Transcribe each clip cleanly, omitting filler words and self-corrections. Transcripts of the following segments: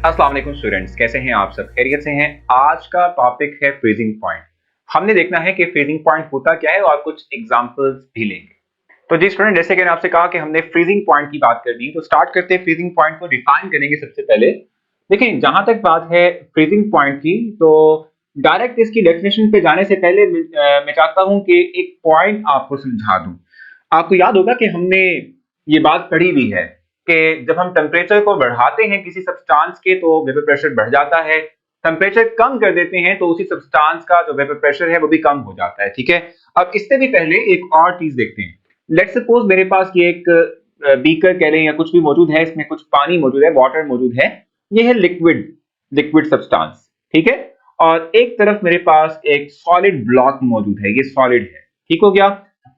अस्सलाम वालेकुम स्टूडेंट्स, कैसे हैं आप सब? खैरियत से हैं? आज का टॉपिक है फ्रीजिंग पॉइंट। हमने देखना है कि फ्रीजिंग पॉइंट होता क्या है और कुछ एग्जांपल्स भी लेंगे। तो जी स्टूडेंट, जैसे कि मैंने आपसे कहा कि हमने फ्रीजिंग पॉइंट की बात करनी है, तो स्टार्ट करते हैं। फ्रीजिंग पॉइंट को डिफाइन करेंगे सबसे पहले। देखिए, जहां तक बात है फ्रीजिंग पॉइंट की, तो डायरेक्ट इसकी डेफिनेशन पे जाने से पहले मैं चाहता हूं कि एक पॉइंट आपको समझा दूं। आपको याद होगा कि हमने ये बात पढ़ी हुई है कि जब हम टेम्परेचर को बढ़ाते हैं किसी सब्सटेंस के तो वेपर प्रेशर बढ़ जाता है, टेम्परेचर कम कर देते हैं तो उसी सब्सटेंस का जो वेपर प्रेशर है वो भी कम हो जाता है। ठीक है, अब इससे भी पहले एक और चीज देखते हैं। लेट्स सपोज मेरे पास ये एक बीकर कह लें या कुछ भी मौजूद है, इसमें कुछ पानी मौजूद है, वाटर मौजूद है। ये है लिक्विड लिक्विड सब्सटेंस। ठीक है, और एक तरफ मेरे पास एक सॉलिड ब्लॉक मौजूद है, ये सॉलिड है। ठीक हो गया।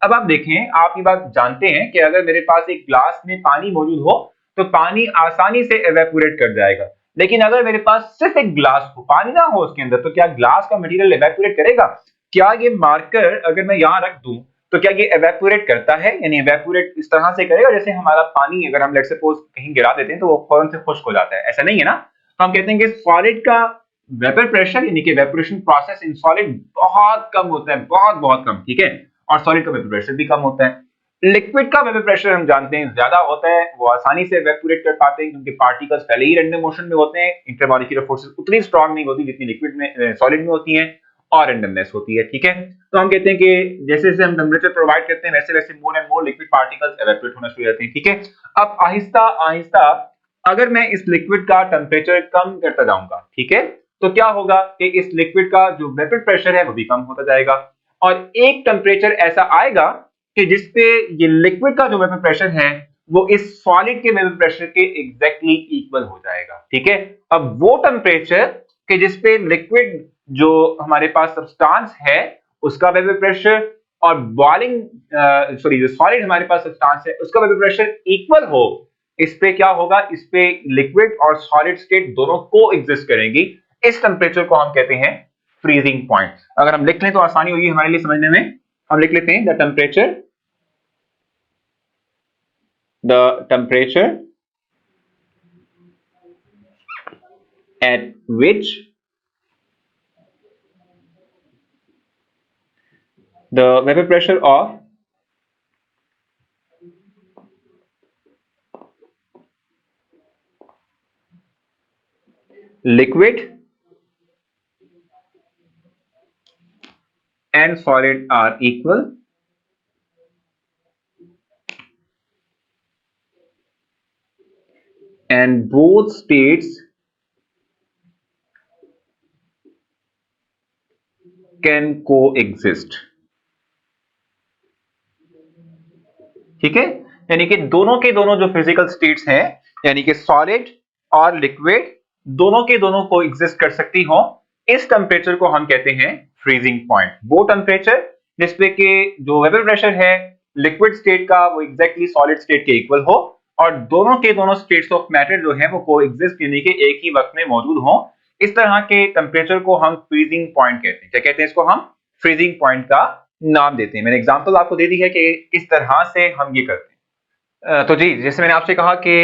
अब आप देखें, आप ये बात जानते हैं कि अगर मेरे पास एक ग्लास में पानी मौजूद हो तो पानी आसानी से एवेपोरेट कर जाएगा, लेकिन अगर मेरे पास सिर्फ एक ग्लास हो, पानी ना हो उसके अंदर, तो क्या ग्लास का मटेरियल एवेपोरेट करेगा? क्या ये मार्कर अगर मैं यहां रख दूं तो क्या ये एवेपोरेट करता है? यानी एवेपोरेट इस तरह से करेगा जैसे हमारा पानी अगर हम लेट्स सपोज कहीं गिरा देते हैं तो वो फौरन से खुश्क हो जाता है, ऐसा नहीं है ना। तो हम कहते हैं कि सॉलिड का वेपर प्रेशर यानी कि एवेपोरेशन प्रोसेस इन सॉलिड बहुत कम होता है, बहुत बहुत कम। ठीक है, और सॉलिड का वेपर प्रेशर भी कम होता है। लिक्विड का वेपर प्रेशर हम जानते हैं ज्यादा होता है, वो आसानी से एवेपोरेट कर पाते हैं क्योंकि पार्टिकल्स पहले ही रैंडम मोशन में होते हैं। इंटरमॉलिक्यूलर फोर्सेस उतनी स्ट्रांग नहीं होती जितनी लिक्विड में सॉलिड में होती हैं, और रैंडमनेस होती है। ठीक है, तो हम कहते हैं कि जैसे जैसे हम टेम्परेचर प्रोवाइड करते हैं वैसे वैसे more and more liquid particles evaporate होना शुरू हो जाते हैं। ठीक है, अब आहिस्ता आहिस्ता अगर मैं इस लिक्विड का टेम्परेचर कम करता जाऊंगा, ठीक है, तो क्या होगा कि इस लिक्विड का जो वेपर प्रेशर है वो भी कम होता जाएगा, और एक टेम्परेचर ऐसा आएगा कि जिसपे ये लिक्विड का जो वेपर प्रेशर है वो इस सॉलिड के वेपर प्रेशर के एग्जैक्टली इक्वल हो जाएगा। ठीक है, अब वो टेम्परेचर कि जिसपे लिक्विड जो हमारे पास सब्सटेंस है उसका वेपर प्रेशर और बॉइलिंग सॉरी जो सॉलिड हमारे पास सब्सटेंस है उसका वेपर प्रेशर इक्वल हो, इस पे क्या होगा, इस पे लिक्विड और सॉलिड स्टेट दोनों को एग्जिस्ट करेंगी। इस टेम्परेचर को हम कहते हैं फ्रीजिंग पॉइंट। अगर हम लिख लें तो आसानी होगी हमारे लिए समझने में। हम लिख लेते हैं the temperature at which the vapor pressure of liquid and solid are equal, and both states can coexist। ठीक है, यानी कि दोनों के दोनों जो फिजिकल स्टेट्स हैं, यानी कि सॉलिड और लिक्विड, दोनों के दोनों को एग्जिस्ट कर सकती हो, इस टेम्परेचर को हम कहते हैं फ्रीजिंग पॉइंट। वो टेम्परेचर जिसपे कि जो वेपर प्रेशर है लिक्विड स्टेट का वो एग्जैक्टली सॉलिड स्टेट के इक्वल हो, और दोनों के दोनों स्टेट्स ऑफ मैटर जो है वो को एग्जिस्ट यानी कि एक ही वक्त में मौजूद हो, इस तरह के टेम्परेचर को हम फ्रीजिंग पॉइंट कहते हैं। क्या कहते हैं इसको? हम फ्रीजिंग पॉइंट का नाम देते हैं। मैंने एग्जांपल आपको दे दी है कि किस तरह से हम ये करते हैं। तो जी, जैसे मैंने आपसे कहा कि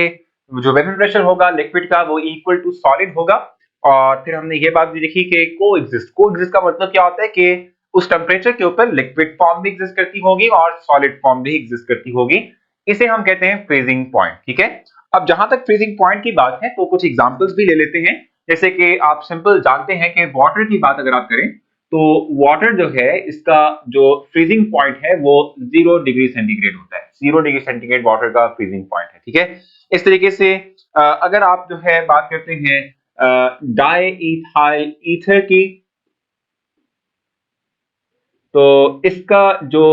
जो वेपर प्रेशर होगा लिक्विड का वो इक्वल टू सॉलिड होगा, और फिर हमने ये बात भी देखी कि को एग्जिस्ट का मतलब क्या होता है कि उस टेम्परेचर के ऊपर लिक्विड फॉर्म भी एग्जिस्ट करती होगी और सॉलिड फॉर्म भी एग्जिस्ट करती होगी। इसे हम कहते हैं फ्रीजिंग पॉइंट। ठीक है, अब जहां तक फ्रीजिंग पॉइंट की बात है तो कुछ एग्जांपल्स भी ले लेते हैं। जैसे कि आप सिंपल जानते हैं कि वाटर की बात अगर आप करें तो वाटर जो है इसका जो फ्रीजिंग पॉइंट है वो 0 डिग्री सेंटीग्रेड होता है। 0 डिग्री सेंटीग्रेड वाटर का फ्रीजिंग पॉइंट है। ठीक है, इस तरीके से अगर आप जो है बात करते हैं डाई इथाइल ईथर की, तो इसका जो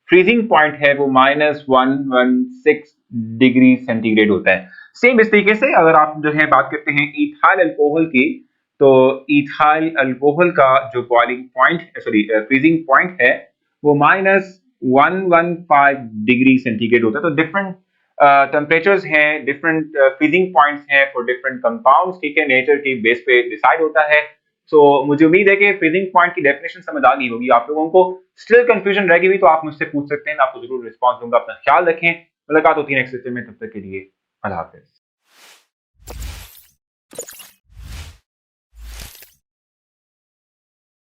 फ्रीजिंग पॉइंट है वो -116 डिग्री सेंटीग्रेड होता है। सेम इस तरीके से अगर आप जो है बात करते हैं इथाइल अल्कोहल की, तो इथाइल अल्कोहल का जो boiling point sorry freezing point है वो -115 डिग्री सेंटीग्रेड होता है। तो डिफरेंट टेम्परेचर्स हैं, डिफरेंट फ्रीजिंग पॉइंट्स हैं फॉर डिफरेंट कंपाउंड्स। ठीक है, नेचर की बेस पे डिसाइड होता है। सो मुझे उम्मीद है कि फ्रीजिंग पॉइंट की डेफिनेशन समझ आ गई होगी आप लोगों को। स्टिल कंफ्यूजन रह गई हुई तो आप मुझसे पूछ सकते हैं, मैं आपको जरूर रिस्पॉन्स दूंगा। अपना ख्याल रखें, मुलाकात होती है नेक्स्ट सेशन में, तब तक के लिए अल्लाह हाफिज।